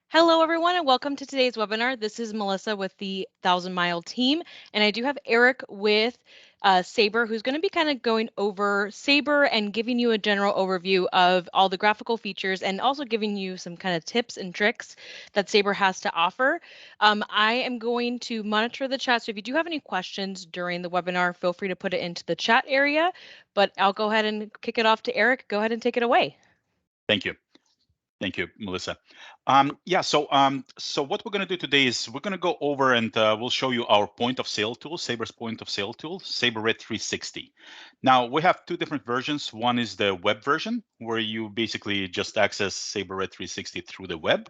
Hello, everyone, and welcome to today's webinar. This is Melissa with the 1000 Mile team, and I do have Eric with Sabre, who's going to be kind of going over Sabre and giving you a general overview of all the graphical features and also giving you some kind of tips and tricks that Sabre has to offer. I am going to monitor the chat, so if you do have any questions during the webinar, feel free to put it into the chat area, but I'll go ahead and kick it off to Eric. Go ahead and take it away. Thank you. Thank you, Melissa. So what we're going to do today is we're going to go over and we'll show you our point of sale tool, Sabre's point of sale tool, Sabre REd 360. Now, we have two different versions. One is the web version, where you basically just access Sabre REd 360 through the web.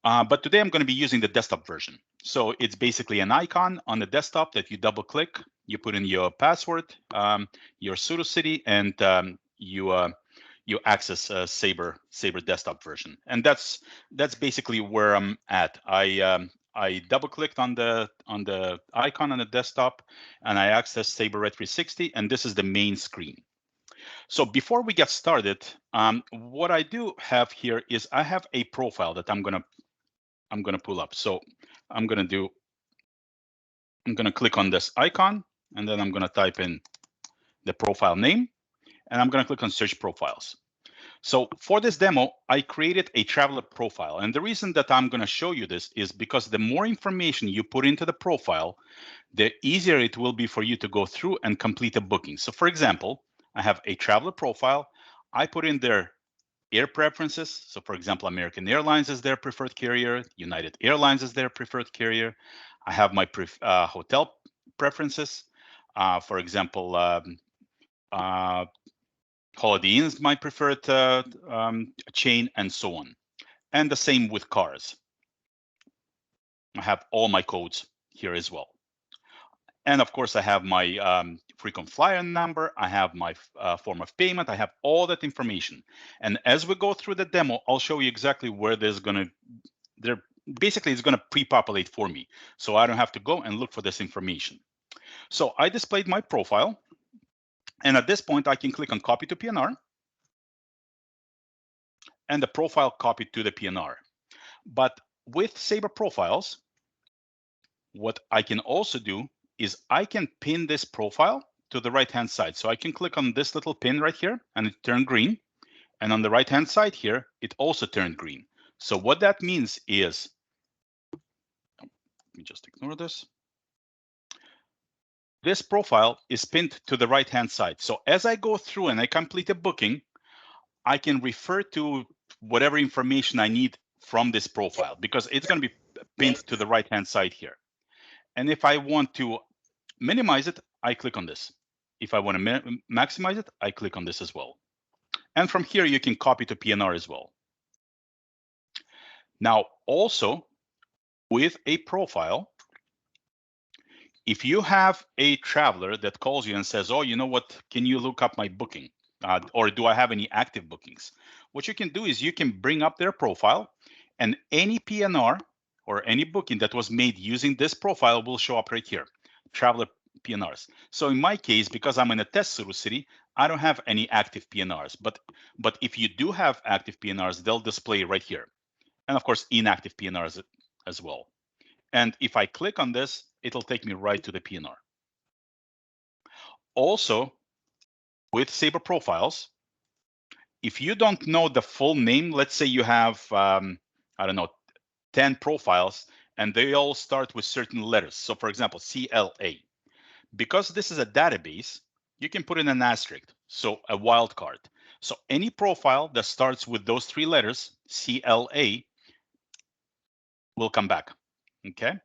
But today I'm going to be using the desktop version. So it's basically an icon on the desktop that you double click, you put in your password, your sudo city, and you access Sabre desktop version, and that's basically where I'm at. I double clicked on the icon on the desktop, and I access Sabre REd 360, and this is the main screen. So before we get started, what I do have here is I have a profile that I'm gonna pull up. So I'm gonna click on this icon, and then I'm gonna type in the profile name, and I'm going to click on search profiles. So for this demo, I created a traveler profile. And the reason that I'm going to show you this is because the more information you put into the profile, the easier it will be for you to go through and complete a booking. So for example, I have a traveler profile. I put in their air preferences. So for example, American Airlines is their preferred carrier. United Airlines is their preferred carrier. I have my hotel preferences. For example, Holiday Inn is my preferred chain, and so on. And the same with cars. I have all my codes here as well. And of course, I have my frequent flyer number. I have my form of payment. I have all that information. And as we go through the demo, I'll show you exactly where there's going to, basically it's going to pre-populate for me. So I don't have to go and look for this information. So I displayed my profile. And at this point, I can click on copy to PNR, and the profile copied to the PNR. But with Sabre profiles, what I can also do is I can pin this profile to the right-hand side. So I can click on this little pin right here, and it turned green. And on the right-hand side here, it also turned green. So what that means is, let me just ignore this. This profile is pinned to the right-hand side. So as I go through and I complete a booking, I can refer to whatever information I need from this profile, because it's going to be pinned to the right-hand side here. And if I want to minimize it, I click on this. If I want to maximize it, I click on this as well. And from here, you can copy to PNR as well. Now, also with a profile, if you have a traveler that calls you and says, oh, you know what, can you look up my booking? Or do I have any active bookings? What you can do is you can bring up their profile, and any PNR or any booking that was made using this profile will show up right here, traveler PNRs. So in my case, because I'm in a test sudo city, I don't have any active PNRs. But if you do have active PNRs, they'll display right here. And of course, inactive PNRs as well. And if I click on this, it'll take me right to the PNR. Also, with Sabre profiles, if you don't know the full name, let's say you have, I don't know, 10 profiles, and they all start with certain letters. So for example, CLA. Because this is a database, you can put in an asterisk, so a wildcard. So any profile that starts with those 3 letters, CLA, will come back, okay?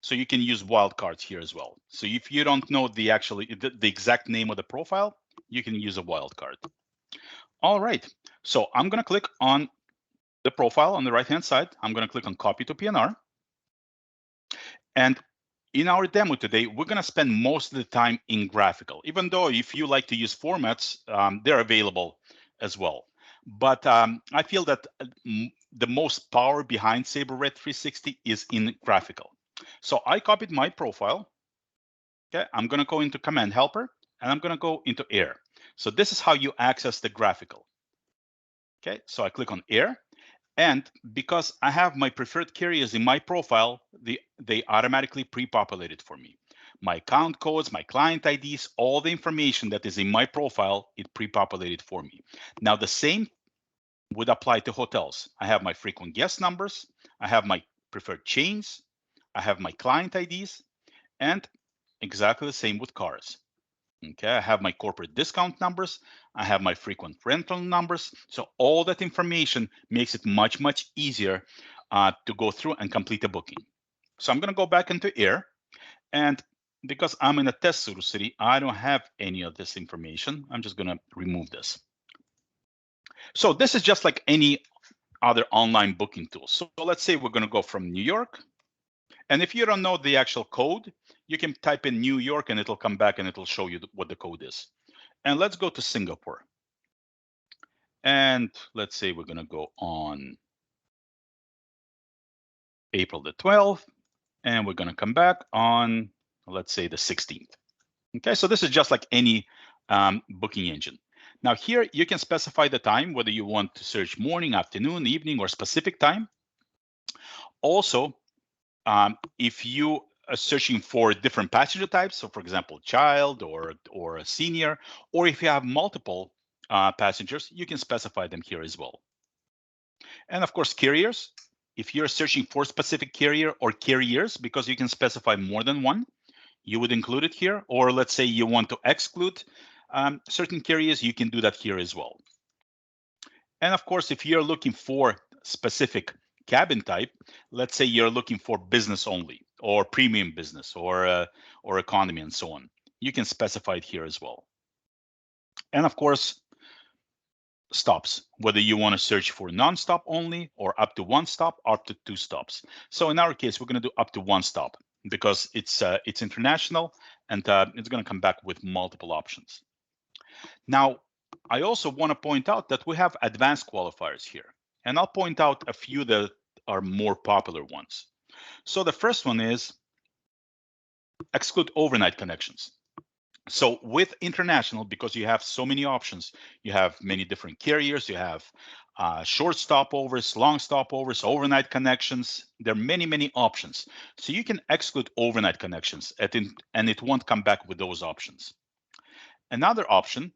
So you can use wildcards here as well. So if you don't know the exact name of the profile, you can use a wildcard. All right, so I'm gonna click on the profile on the right-hand side. I'm gonna click on copy to PNR. And in our demo today, we're gonna spend most of the time in graphical, even though if you like to use formats, they're available as well. But I feel that the most power behind Sabre REd 360 is in graphical. So I copied my profile. Okay, I'm gonna go into command helper, and I'm gonna go into air. So this is how you access the graphical. Okay, so I click on air. And because I have my preferred carriers in my profile, they automatically pre-populated for me. My account codes, my client IDs, all the information that is in my profile, it pre-populated for me. Now the same would apply to hotels. I have my frequent guest numbers, I have my preferred chains, I have my client IDs, and exactly the same with cars. Okay, I have my corporate discount numbers, I have my frequent rental numbers. So all that information makes it much, much easier to go through and complete a booking. So I'm going to go back into Air, and because I'm in a test city, I don't have any of this information. I'm just going to remove this. So this is just like any other online booking tool. So let's say we're going to go from New York. And if you don't know the actual code, you can type in New York and it'll come back and it'll show you what the code is. And let's go to Singapore. And let's say we're going to go on April the 12th, and we're going to come back on, let's say, the 16th. Okay, so this is just like any booking engine. Now here you can specify the time, whether you want to search morning, afternoon, evening, or specific time. Also, if you are searching for different passenger types, so for example, child or a senior, or if you have multiple passengers, you can specify them here as well. And of course, carriers, if you're searching for specific carrier or carriers, because you can specify more than one, you would include it here. Or let's say you want to exclude certain carriers, you can do that here as well. And of course, if you're looking for specific cabin type, let's say you're looking for business only, or premium business, or economy, and so on, you can specify it here as well. And of course, stops, whether you want to search for non-stop only, or up to one stop, or up to two stops. So in our case, we're going to do up to one stop because it's international, and it's going to come back with multiple options. Now, I also want to point out that we have advanced qualifiers here, and I'll point out a few that are more popular ones. So the first one is exclude overnight connections. So with international, because you have so many options, you have many different carriers, you have short stopovers, long stopovers, overnight connections. There are many, many options. So you can exclude overnight connections and it won't come back with those options. Another option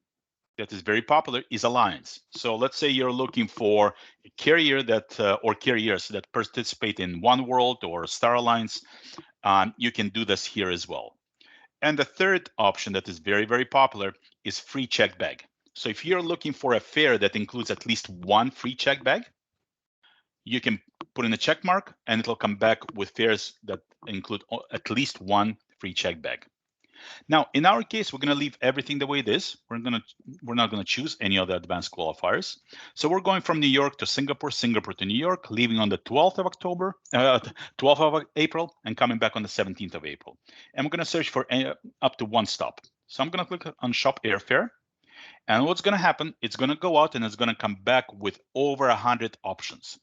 that is very popular is alliance. So let's say you're looking for a carrier that or carriers that participate in One World or Star Alliance. You can do this here as well. And the third option that is very, very popular is free check bag. So if you're looking for a fare that includes at least one free check bag, you can put in a check mark and it'll come back with fares that include at least one free check bag. Now, in our case, we're going to leave everything the way it is. We're not going to choose any other advanced qualifiers. So we're going from New York to Singapore, Singapore to New York, leaving on the 12th of October, 12th of April, and coming back on the 17th of April. And we're going to search for up to one stop. So I'm going to click on Shop Airfare. And what's going to happen, it's going to go out and it's going to come back with over 100 options.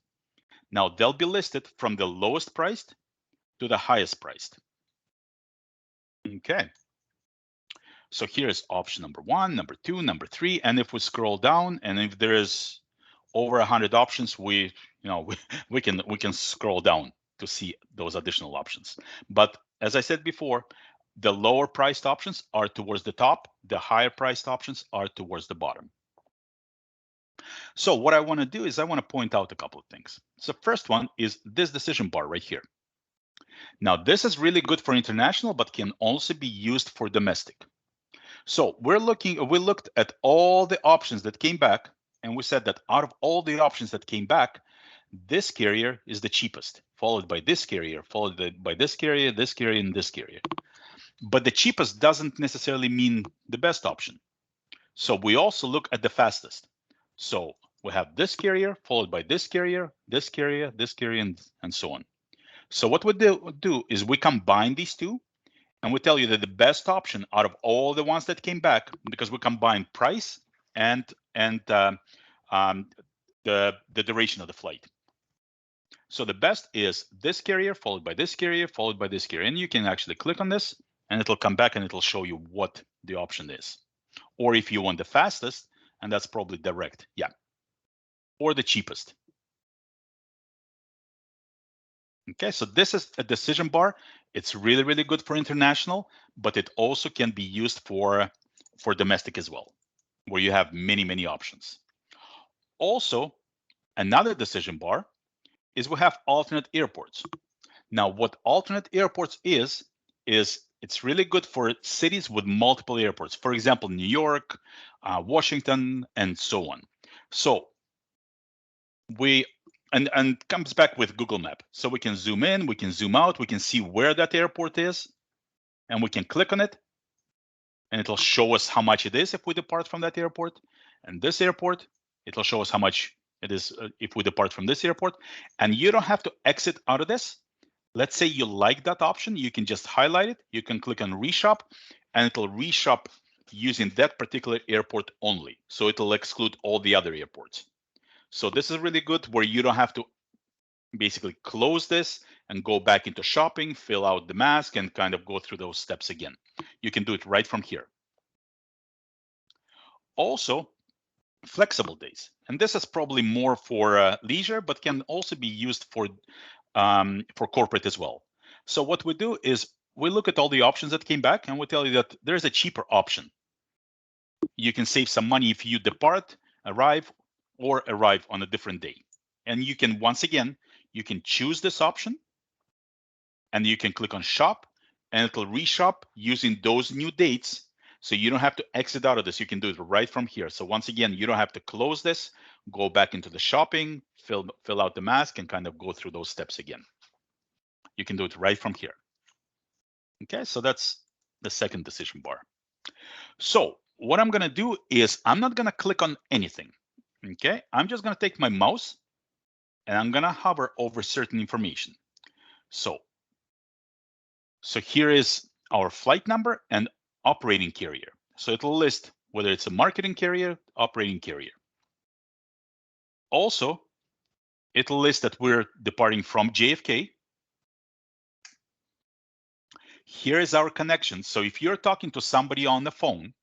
Now, they'll be listed from the lowest priced to the highest priced. Okay. So here's option number 1, number 2, number 3, and if we scroll down, and if there is over 100 options, we can scroll down to see those additional options. But as I said before, the lower priced options are towards the top, the higher priced options are towards the bottom. So what I want to do is I want to point out a couple of things. So first one is this decision bar right here. Now this is really good for international, but can also be used for domestic. So we looked at all the options that came back, and we said that out of all the options that came back, this carrier is the cheapest, followed by this carrier, followed by this carrier, and this carrier. But the cheapest doesn't necessarily mean the best option. So we also look at the fastest. So we have this carrier, followed by this carrier, this carrier, and so on. So what we do is we combine these two, and we tell you that the best option out of all the ones that came back, because we combine price and the duration of the flight. So the best is this carrier, followed by this carrier, followed by this carrier. And you can actually click on this and it'll come back and it'll show you what the option is. Or if you want the fastest, and that's probably direct, yeah, or the cheapest. Okay, so this is a decision bar. It's really, really good for international, but it also can be used for domestic as well, where you have many, many options. Also, another decision bar is we have alternate airports. Now, what alternate airports is it's really good for cities with multiple airports. For example, New York, Washington, and so on. So we and comes back with Google Map. So we can zoom in, we can zoom out, we can see where that airport is, and we can click on it, and it'll show us how much it is if we depart from that airport. And this airport, it'll show us how much it is if we depart from this airport. And you don't have to exit out of this. Let's say you like that option, you can just highlight it, you can click on reshop, and it'll reshop using that particular airport only. So it'll exclude all the other airports. So this is really good where you don't have to basically close this and go back into shopping, fill out the mask, and kind of go through those steps again. You can do it right from here. Also, flexible days. And this is probably more for leisure, but can also be used for corporate as well. So what we do is we look at all the options that came back and we tell you that there's a cheaper option. You can save some money if you depart, arrive, or arrive on a different day. And you can, once again, you can choose this option and you can click on shop and it'll reshop using those new dates. So you don't have to exit out of this. You can do it right from here. So once again, you don't have to close this, go back into the shopping, fill out the mask and kind of go through those steps again. You can do it right from here. Okay, so that's the second decision bar. So what I'm gonna do is I'm not gonna click on anything. Okay, I'm just gonna take my mouse and I'm gonna hover over certain information. So here is our flight number and operating carrier. So it'll list whether it's a marketing carrier, operating carrier. Also, it'll list that we're departing from JFK. Here is our connection. So if you're talking to somebody on the phone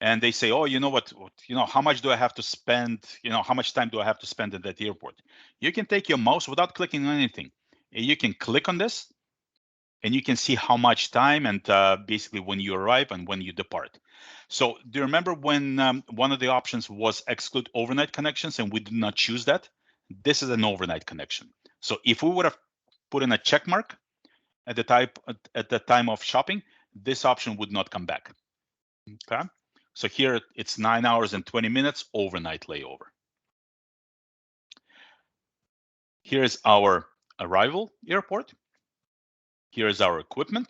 and they say, oh, you know what, how much do I have to spend? How much time do I have to spend at that airport? You can take your mouse without clicking on anything. You can click on this and you can see how much time and basically when you arrive and when you depart. So do you remember when one of the options was exclude overnight connections and we did not choose that? This is an overnight connection. So if we would have put in a check mark at the time of shopping, this option would not come back. Okay. So here it's 9 hours and 20 minutes overnight layover. Here's our arrival airport. Here's our equipment,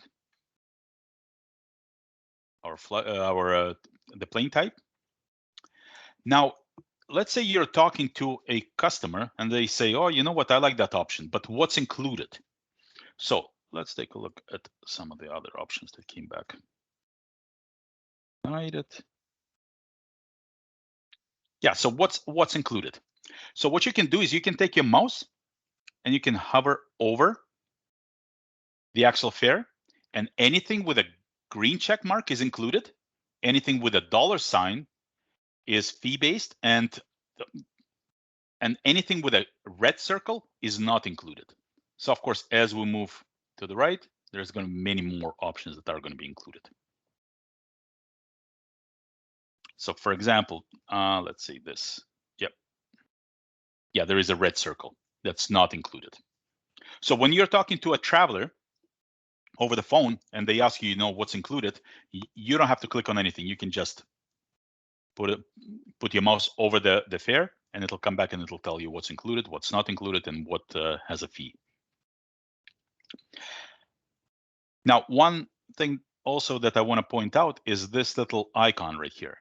the plane type. Now, let's say you're talking to a customer and they say, oh, you know what, I like that option, but what's included? So let's take a look at some of the other options that came back. Yeah, so what's included? So what you can do is you can take your mouse and you can hover over the actual fare, and anything with a green check mark is included. Anything with a $ is fee-based, and anything with a red circle is not included. So of course, as we move to the right, there's going to be many more options that are going to be included. So for example, let's say this. Yep. Yeah, there is a red circle that's not included. So when you're talking to a traveler over the phone and they ask you, what's included, you don't have to click on anything. You can just put your mouse over the fare and it'll come back and it'll tell you what's included, what's not included, and what has a fee. Now, one thing also that I want to point out is this little icon right here.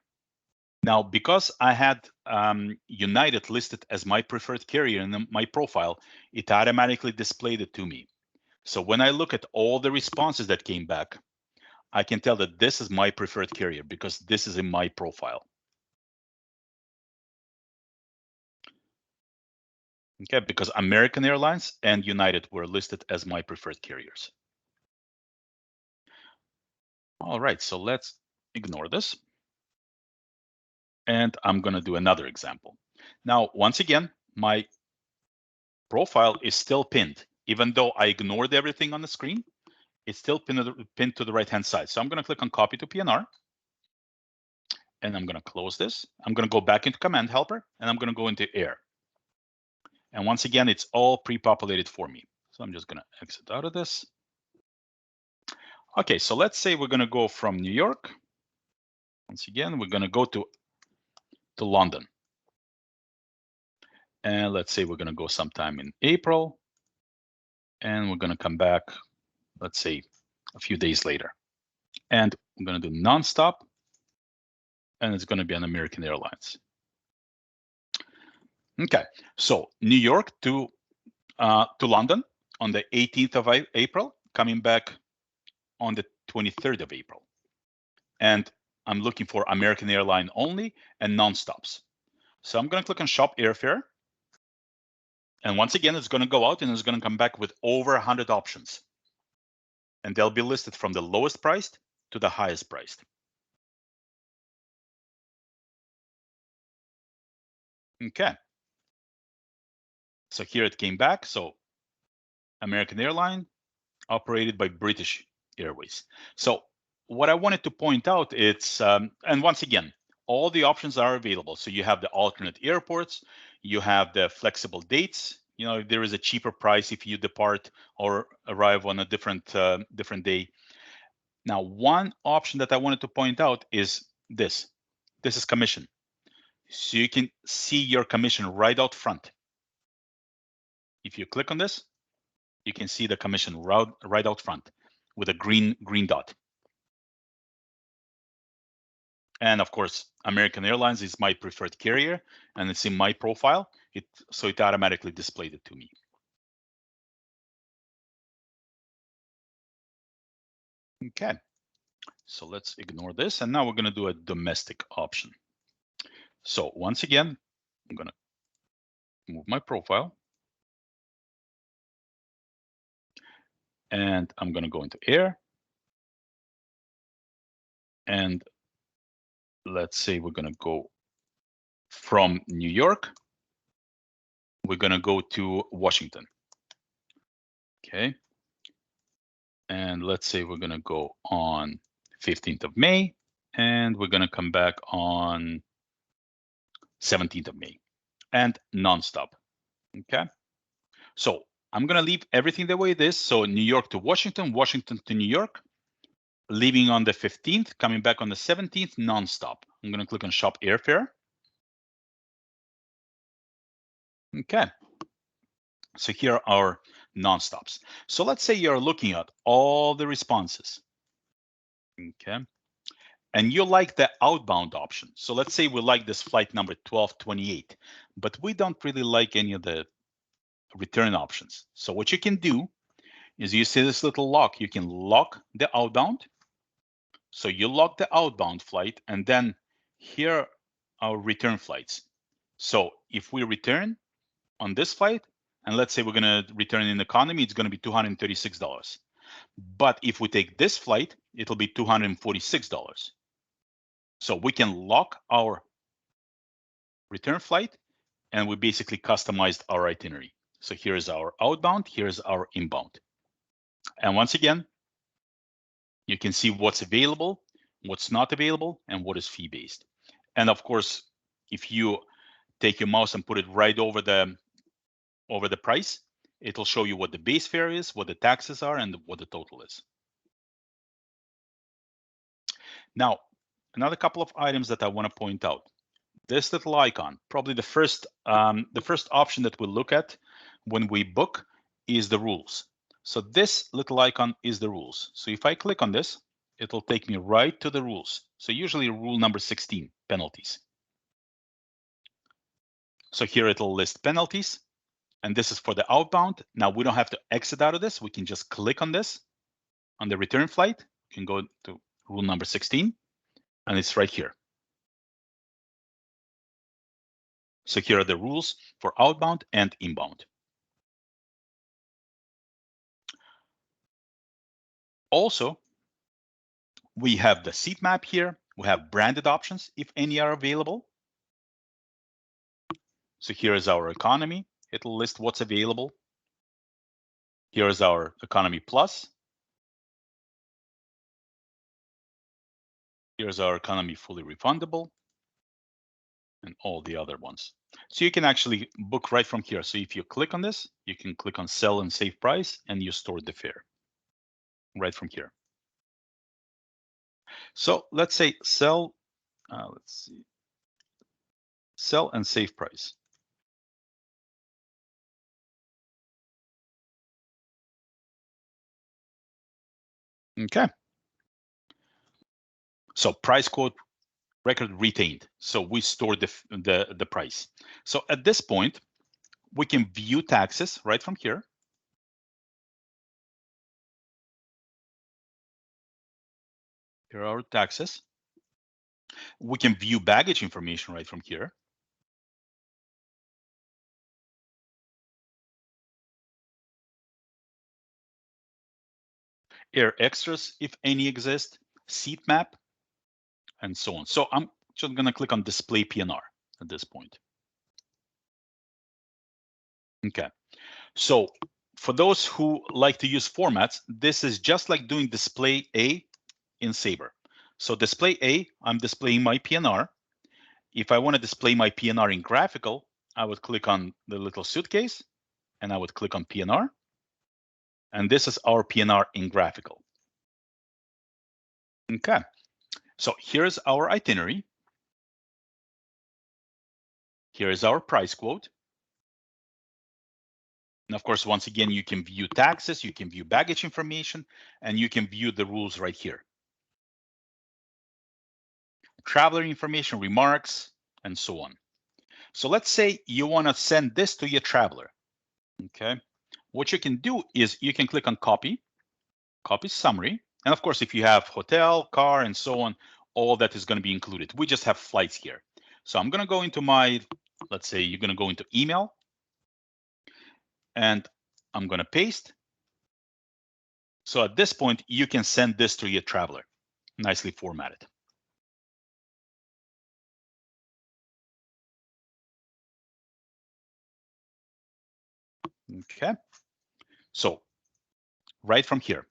Now, because I had United listed as my preferred carrier in my profile, it automatically displayed it to me. So when I look at all the responses that came back, I can tell that this is my preferred carrier because this is in my profile. Okay, because American Airlines and United were listed as my preferred carriers. All right, so let's ignore this. And I'm going to do another example. Now, once again, my profile is still pinned. Even though I ignored everything on the screen, it's still pinned to the right-hand side. So I'm going to click on copy to PNR. And I'm going to close this. I'm going to go back into Command Helper, and I'm going to go into Air. And once again, it's all pre-populated for me. So I'm just going to exit out of this. Okay, so let's say we're going to go from New York. Once again, we're going to go to London. And let's say we're going to go sometime in April. And we're going to come back, let's say, a few days later. And I'm going to do nonstop. And it's going to be on American Airlines. Okay, so New York to London on the 18th of April, coming back on the 23rd of April. And I'm looking for American Airline only and non-stops. So I'm going to click on Shop Airfare. And once again, it's going to go out and it's going to come back with over 100 options. And they'll be listed from the lowest priced to the highest priced. Okay. So here it came back. So American Airline operated by British Airways. So what I wanted to point out, it's, and once again, all the options are available. So you have the alternate airports, you have the flexible dates. You know, if there is a cheaper price if you depart or arrive on a different day. Now, one option that I wanted to point out is this. This is commission. So you can see your commission right out front. If you click on this, you can see the commission right out front with a green dot. And of course, American Airlines is my preferred carrier, and it's in my profile. So it automatically displayed it to me. Okay, so let's ignore this. And now we're going to do a domestic option. So once again, I'm going to move my profile. And I'm going to go into Air. And let's say we're going to go from New York. We're going to go to Washington. Okay. And let's say we're going to go on 15th of May. And we're going to come back on 17th of May and nonstop. Okay. So I'm going to leave everything the way it is. So New York to Washington, Washington to New York, leaving on the 15th, coming back on the 17th, nonstop. I'm going to click on Shop Airfare. Okay. So here are our nonstops. So let's say you're looking at all the responses. Okay. And you like the outbound option. So let's say we like this flight number 1228, but we don't really like any of the return options. So what you can do is you see this little lock. You can lock the outbound. So you lock the outbound flight, and then here are our return flights. So if we return on this flight, and let's say we're going to return in economy, it's going to be $236. But if we take this flight, it'll be $246. So we can lock our return flight, and we basically customized our itinerary. So here's our outbound, here's our inbound. And once again, you can see what's available, what's not available, and what is fee-based. And of course, if you take your mouse and put it right over the price, it'll show you what the base fare is, what the taxes are, and what the total is. Now, another couple of items that I want to point out. This little icon, probably the first option that we'll look at when we book is the rules. So this little icon is the rules. So if I click on this, it'll take me right to the rules. So usually rule number 16, penalties. So here it'll list penalties, and this is for the outbound. Now we don't have to exit out of this. We can just click on this. On the return flight, you can go to rule number 16, and it's right here. So here are the rules for outbound and inbound. Also, we have the seat map here. We have branded options, if any are available. So here is our economy. It'll list what's available. Here's our Economy Plus. Here's our Economy Fully Refundable, and all the other ones. So you can actually book right from here. So if you click on this, you can click on Sell and Save Price, and you store the fare right from here. So let's say sell, let's see, sell and save price. Okay. So price quote record retained. So we store the price. So at this point, we can view taxes right from here. Here are our taxes. We can view baggage information right from here. Air extras, if any exist, seat map, and so on. So I'm just going to click on display PNR at this point. Okay. So for those who like to use formats, this is just like doing display A in Sabre. So display A, I'm displaying my PNR. If I want to display my PNR in graphical, I would click on the little suitcase and I would click on PNR. And this is our PNR in graphical. Okay, so here's our itinerary. Here is our price quote. And of course, once again, you can view taxes, you can view baggage information, and you can view the rules right here. Traveler information, remarks, and so on. So let's say you want to send this to your traveler. Okay, what you can do is you can click on copy summary. And of course, if you have hotel, car, and so on, all that is going to be included. We just have flights here. So I'm going to go into my, let's say you're going to go into email, and I'm going to paste. So at this point, you can send this to your traveler, nicely formatted. Okay, so right from here.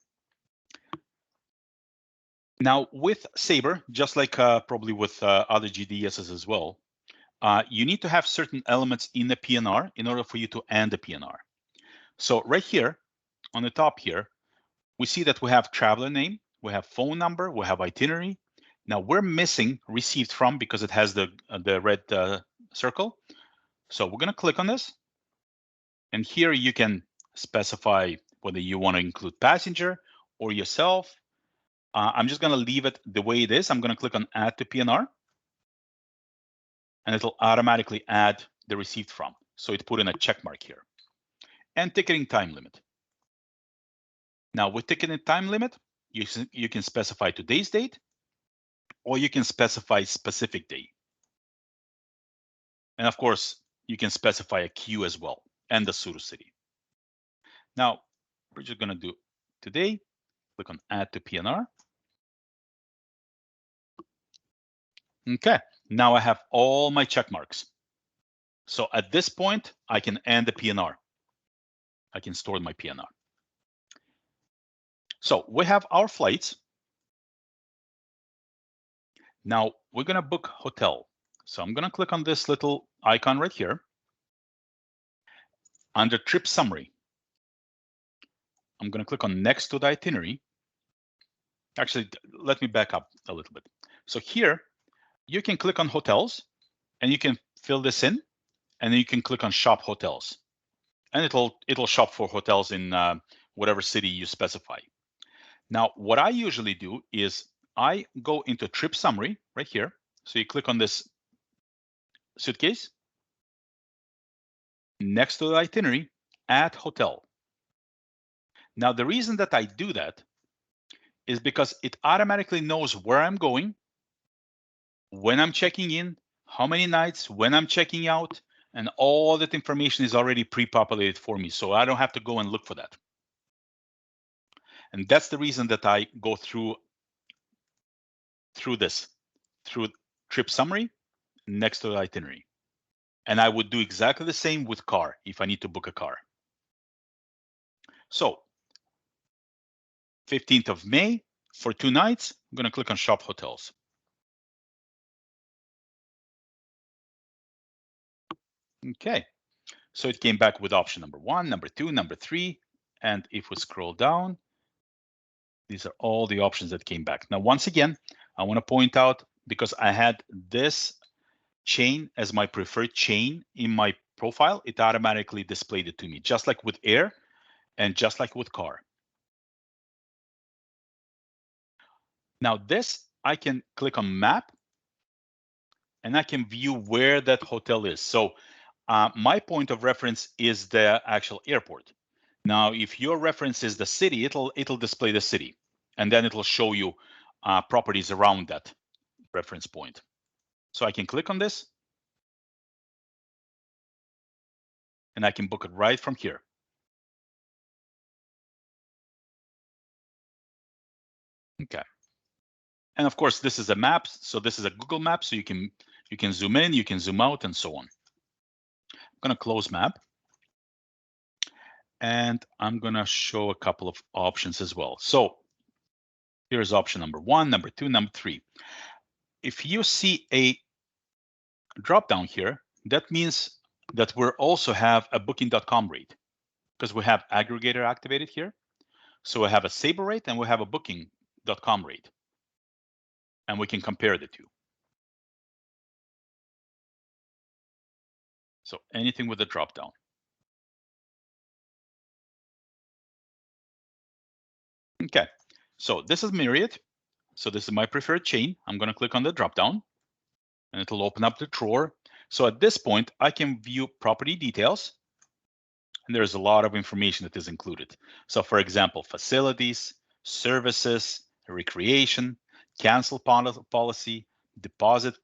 Now with Sabre, just like probably with other GDSs as well, you need to have certain elements in the PNR in order for you to end the PNR. So right here on the top here, we see that we have traveler name, we have phone number, we have itinerary. Now we're missing received from because it has the red circle. So we're going to click on this. And here you can specify whether you want to include passenger or yourself. I'm just going to leave it the way it is. I'm going to click on add to PNR. And it'll automatically add the received from. So it put in a check mark here. And ticketing time limit. Now with ticketing time limit, you can specify today's date, or you can specify specific day. And of course, you can specify a queue as well, and the pseudo city. Now, we're just going to do today, click on add to PNR. Okay, now I have all my check marks. So at this point, I can end the PNR. I can store my PNR. So we have our flights. Now we're going to book hotel. So I'm going to click on this little icon right here. Under trip summary, I'm going to click on next to the itinerary. Actually, let me back up a little bit. So here, you can click on hotels and you can fill this in, and then you can click on shop hotels. And it'll shop for hotels in whatever city you specify. Now, what I usually do is I go into trip summary right here. So you click on this suitcase. Next to the itinerary, add hotel. Now, the reason that I do that is because it automatically knows where I'm going, when I'm checking in, how many nights, when I'm checking out, and all that information is already pre-populated for me. So I don't have to go and look for that. And that's the reason that I go through trip summary next to the itinerary. And I would do exactly the same with car if I need to book a car. So 15th of May for 2 nights, I'm going to click on shop hotels. Okay, so it came back with option number 1, number 2, number 3. And if we scroll down, these are all the options that came back. Now, once again, I want to point out, because I had this chain as my preferred chain in my profile, it automatically displayed it to me, just like with air and just like with car. Now this, I can click on map and I can view where that hotel is. So my point of reference is the actual airport. Now, if your reference is the city, it'll display the city, and then it'll show you properties around that reference point. So I can click on this, and I can book it right from here. Okay. And of course, this is a map. So this is a Google map. So you can zoom in, you can zoom out, and so on. I'm going to close map. And I'm going to show a couple of options as well. So here's option number 1, number 2, number 3. If you see a drop down here, that means that we also have a booking.com rate, because we have aggregator activated here. So we have a Sabre rate and we have a booking.com rate. And we can compare the two. So anything with a drop down. Okay, so this is Myriad. So this is my preferred chain. I'm going to click on the drop down and it'll open up the drawer. So at this point, I can view property details. And there's a lot of information that is included. So for example, facilities, services, recreation, cancel policy, deposit,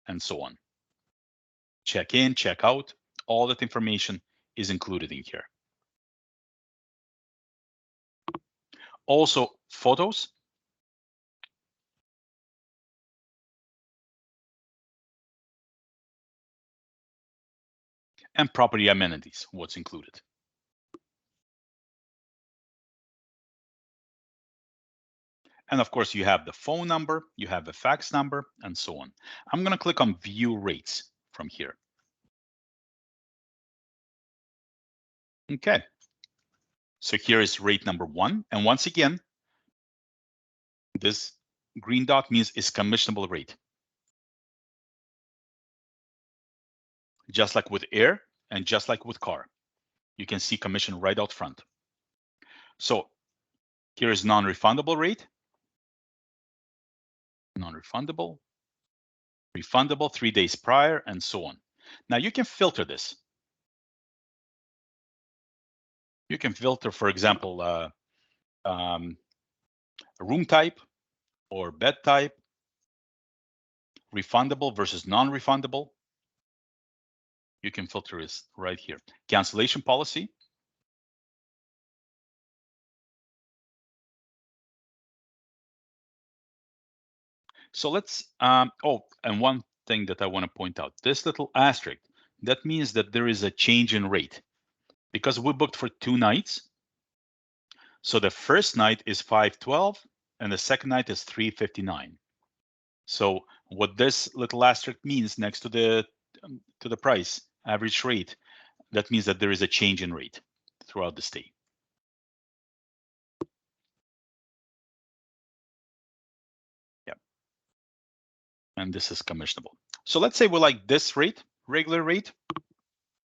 and so on. Check in, check out, all that information is included in here. Also, photos. And property amenities, what's included. And of course, you have the phone number, you have the fax number, and so on. I'm going to click on view rates from here. Okay. So here is rate number 1. And once again, this green dot means it's commissionable rate. Just like with air and just like with car, you can see commission right out front. So here is non-refundable rate, non-refundable, refundable 3 days prior, and so on. Now you can filter this. You can filter, for example, room type or bed type, refundable versus non-refundable. You can filter this right here. Cancellation policy. So let's, oh, and one thing that I want to point out, this little asterisk, that means that there is a change in rate because we booked for 2 nights. So the first night is 512 and the second night is 359. So what this little asterisk means next to the price average rate, that means that there is a change in rate throughout the stay. Yep. And this is commissionable. So let's say we like this rate, regular rate,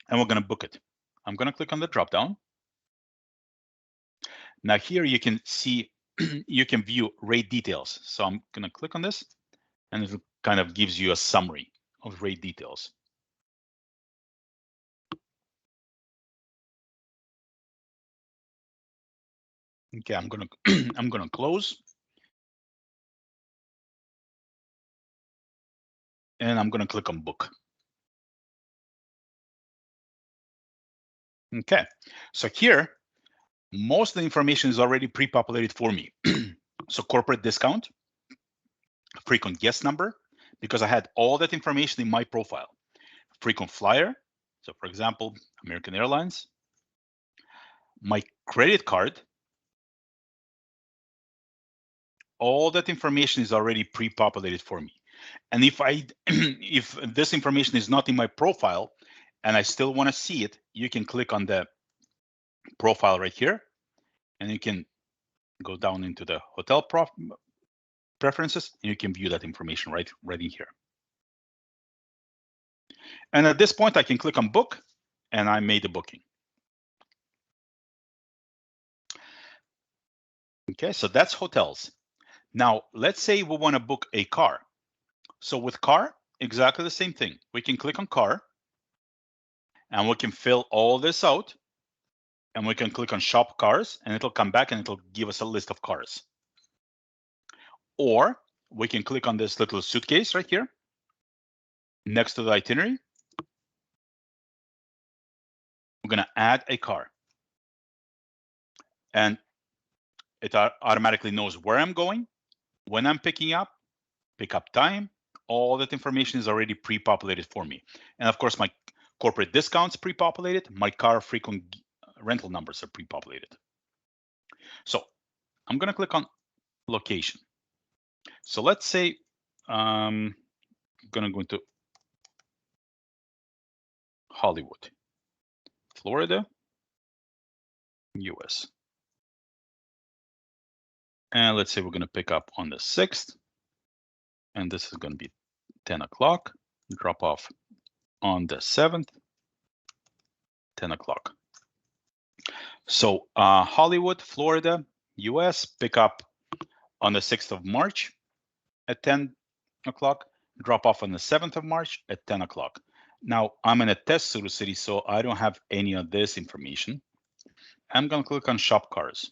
and we're going to book it. I'm going to click on the drop down. Now here you can see, you can view rate details. So I'm going to click on this and it kind of gives you a summary of rate details. Okay, I'm going to I'm going to close. And I'm going to click on book. Okay, so here, most of the information is already pre-populated for me. So corporate discount, frequent guest number, because I had all that information in my profile. Frequent flyer, so for example, American Airlines. my credit card, all that information is already pre-populated for me. And if if this information is not in my profile and I still want to see it, you can click on the profile right here, and you can go down into the hotel preferences, and you can view that information right in here. And at this point, I can click on book, and I made a booking. Okay, so that's hotels. Now, let's say we want to book a car. So with car, exactly the same thing. We can click on car, and we can fill all this out, and we can click on shop cars, and it'll come back and it'll give us a list of cars. Or we can click on this little suitcase right here next to the itinerary. We're going to add a car, and it automatically knows where I'm going, when I'm picking up, pickup time. All that information is already pre-populated for me. And of course, my corporate discounts pre-populated. My car frequent rental numbers are pre-populated. So I'm going to click on location. So let's say I'm going to go into Hollywood, Florida, US. And let's say we're going to pick up on the 6th. And this is going to be 10 o'clock. Drop off on the 7th, 10 o'clock. So Hollywood, Florida, US, pick up on the 6th of March at 10 o'clock, drop off on the 7th of March at 10 o'clock. Now, I'm in a test city, so I don't have any of this information. I'm going to click on shop cars.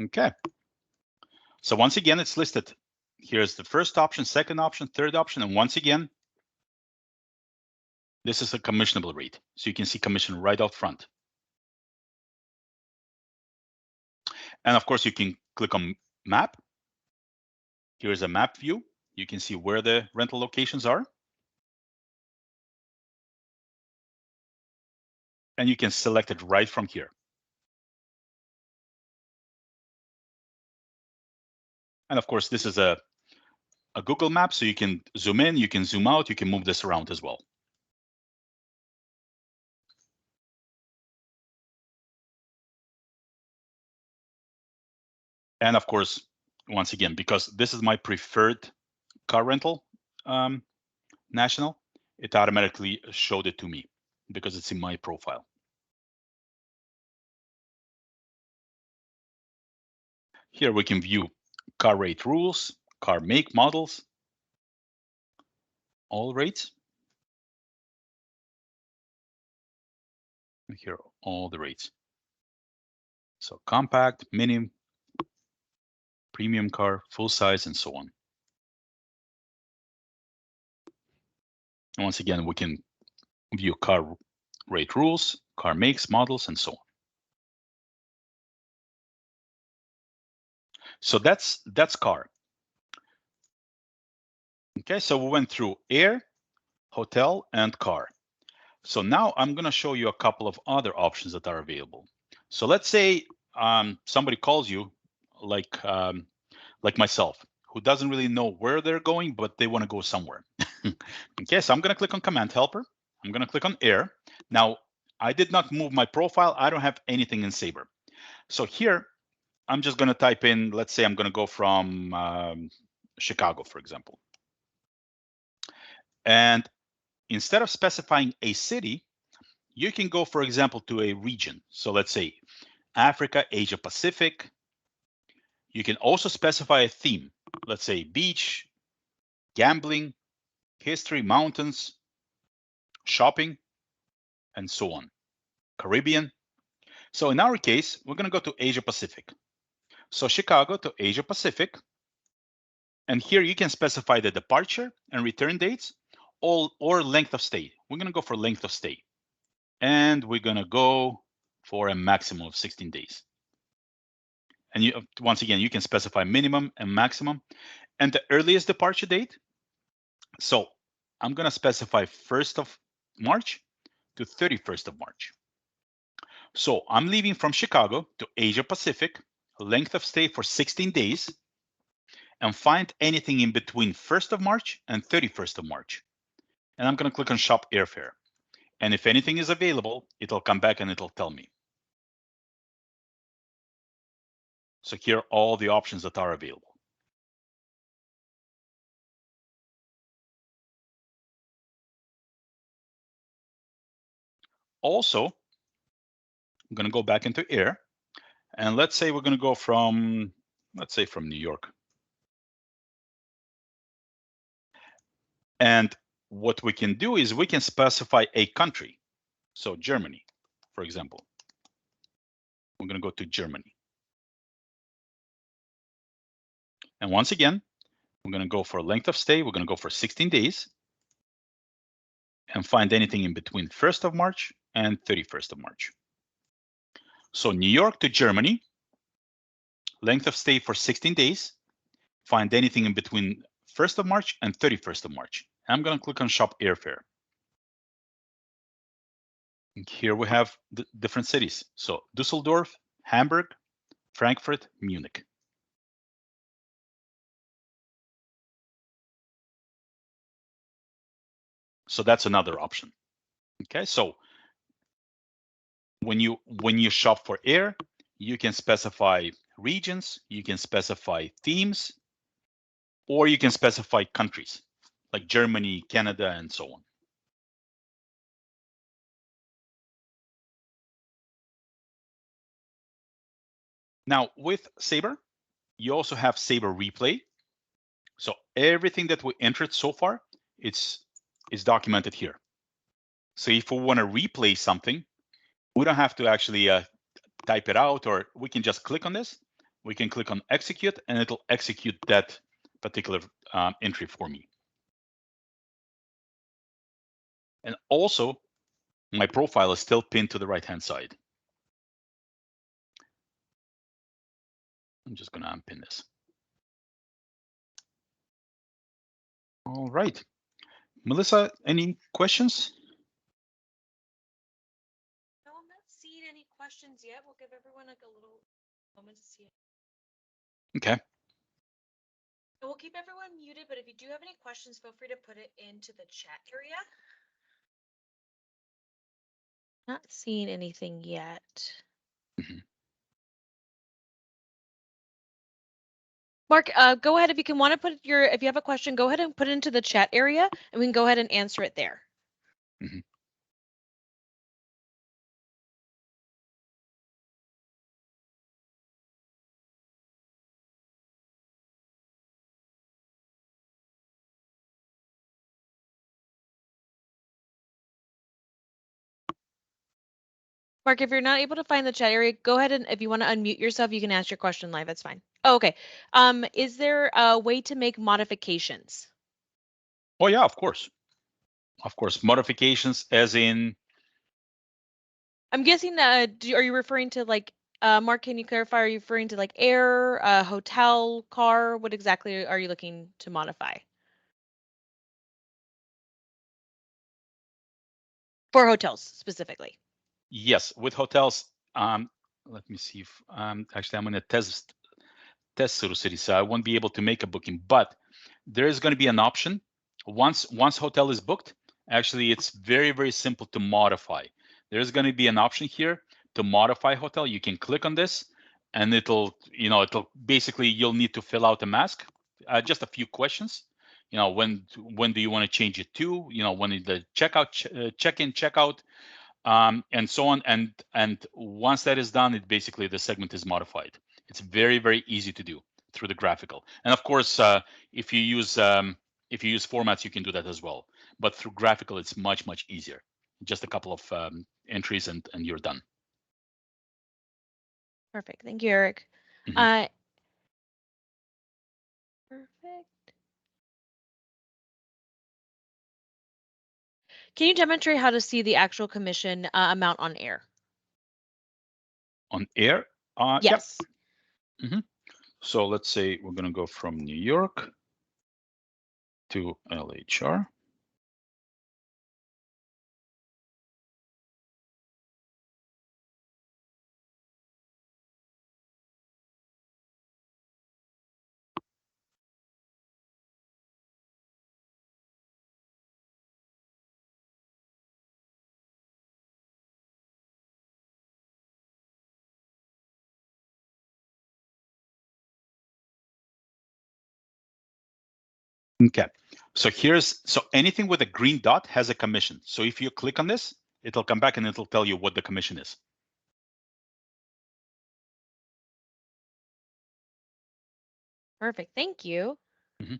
Okay. So once again, it's listed. Here's the first option, second option, third option, and once again, this is a commissionable rate. So you can see commission right out front. And of course, you can click on map. Here's a map view. You can see where the rental locations are. And you can select it right from here. And of course, this is a Google map, so you can zoom in, you can zoom out, you can move this around as well. And of course, once again, because this is my preferred car rental national, it automatically showed it to me because it's in my profile. Here we can view car rate rules, car make models, all rates. And here are all the rates. So compact, mini, premium car, full size, and so on. And once again, we can view car rate rules, car makes, models, and so on. So that's car. Okay, so we went through air, hotel, and car. So now I'm going to show you a couple of other options that are available. So let's say somebody calls you, like myself, who doesn't really know where they're going, but they want to go somewhere. Okay, so I'm going to click on Command Helper. I'm going to click on Air. Now, I did not move my profile. I don't have anything in Sabre. So here, I'm just going to type in, let's say I'm going to go from Chicago, for example. And instead of specifying a city, you can go, for example, to a region. So let's say Africa, Asia Pacific. You can also specify a theme. Let's say beach, gambling, history, mountains, shopping, and so on. Caribbean. So in our case, we're going to go to Asia Pacific. So Chicago to Asia Pacific. And here you can specify the departure and return dates or length of stay. We're going to go for length of stay. And we're going to go for a maximum of 16 days. And once again, you can specify minimum and maximum and the earliest departure date. So I'm going to specify 1st of March to 31st of March. So I'm leaving from Chicago to Asia Pacific, length of stay for 16 days, and find anything in between 1st of March and 31st of March. And I'm going to click on Shop Airfare. And if anything is available, it'll come back and it'll tell me. So here are all the options that are available. Also, I'm going to go back into Air. And let's say we're going to go from, let's say from New York. And what we can do is we can specify a country. So Germany, for example. We're going to go to Germany. And once again, we're going to go for length of stay. We're going to go for 16 days and find anything in between 1st of March and 31st of March. So New York to Germany, length of stay for 16 days, find anything in between 1st of March and 31st of March. I'm going to click on Shop Airfare. And here we have the different cities. So Dusseldorf, Hamburg, Frankfurt, Munich. So that's another option. Okay, so when you shop for air, you can specify regions, you can specify themes, or you can specify countries like Germany, Canada, and so on. Now with Sabre, you also have Sabre Replay. So everything that we entered so far, is documented here. So if we want to replay something, we don't have to actually type it out, or we can just click on this. We can click on execute, and it'll execute that particular entry for me. And also, my profile is still pinned to the right-hand side. I'm just going to unpin this. All right. Melissa, any questions? No, I'm not seeing any questions yet. We'll give everyone like a little moment to see it. Okay. We'll keep everyone muted, but if you do have any questions, feel free to put it into the chat area. Not seeing anything yet. Mm-hmm. Mark, go ahead if you can want to put if you have a question, go ahead and put it into the chat area and we can go ahead and answer it there. Mm-hmm. Mark, if you're not able to find the chat area, go ahead and if you want to unmute yourself, you can ask your question live. That's fine. Oh, okay. Is there a way to make modifications? Oh yeah, of course. Of course, modifications as in. I'm guessing are you referring to like Mark, can you clarify? Are you referring to like air, hotel, car? What exactly are you looking to modify? For hotels specifically. Yes, with hotels. Let me see if actually I'm in a test city, so I won't be able to make a booking. But there is going to be an option once hotel is booked. Actually, it's very simple to modify. There's going to be an option here to modify hotel. You can click on this, and it'll basically you'll need to fill out a mask, just a few questions. When do you want to change it to? When the checkout, check-in, checkout, and so on. And once that is done, basically the segment is modified. It's very easy to do through the graphical. And of course, if you use formats, you can do that as well. But through graphical, it's much easier. Just a couple of entries and you're done. Perfect. Thank you, Eric. Mm-hmm. Perfect. Can you demonstrate how to see the actual commission amount on air? On air? Yes. Yep. So let's say we're going to go from New York to LHR. Okay, so anything with a green dot has a commission. So if you click on this, it'll come back and it'll tell you what the commission is. Perfect. Thank you. Mhm.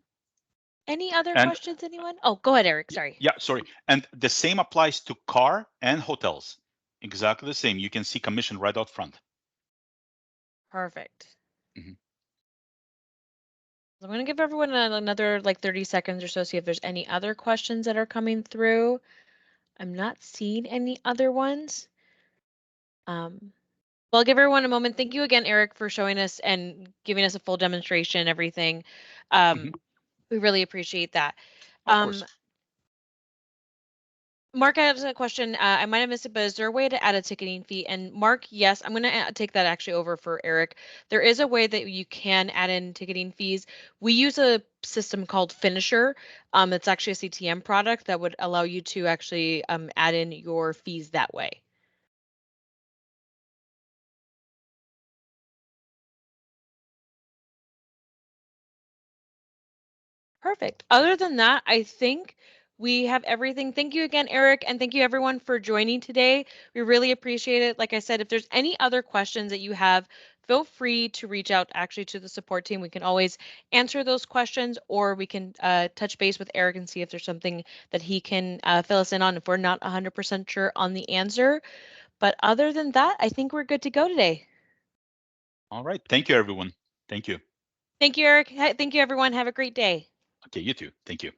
Any other And questions, anyone? Oh, go ahead, Eric. Sorry. yeah, sorry. And the same applies to car and hotels. Exactly the same. You can see commission right out front. Perfect. Mhm. I'm going to give everyone another like 30 seconds or so, see if there's any other questions that are coming through. I'm not seeing any other ones. Well, I'll give everyone a moment. Thank you again, Eric, for showing us and giving us a full demonstration and everything. We really appreciate that. Of course. Mark has a question. I might have missed it, but is there a way to add a ticketing fee? And Mark, yes, I'm going to take that actually over for Eric. There is a way that you can add in ticketing fees. We use a system called Finisher. It's actually a CTM product that would allow you to actually add in your fees that way. Perfect. Other than that, I think we have everything. Thank you again, Eric, and thank you everyone for joining today. We really appreciate it. Like I said, if there's any other questions that you have, feel free to reach out actually to the support team. We can always answer those questions, or we can touch base with Eric and see if there's something that he can fill us in on if we're not 100% sure on the answer. But other than that, I think we're good to go today. All right. Thank you, everyone. Thank you. Thank you, Eric. Thank you, everyone. Have a great day. Okay, you too. Thank you.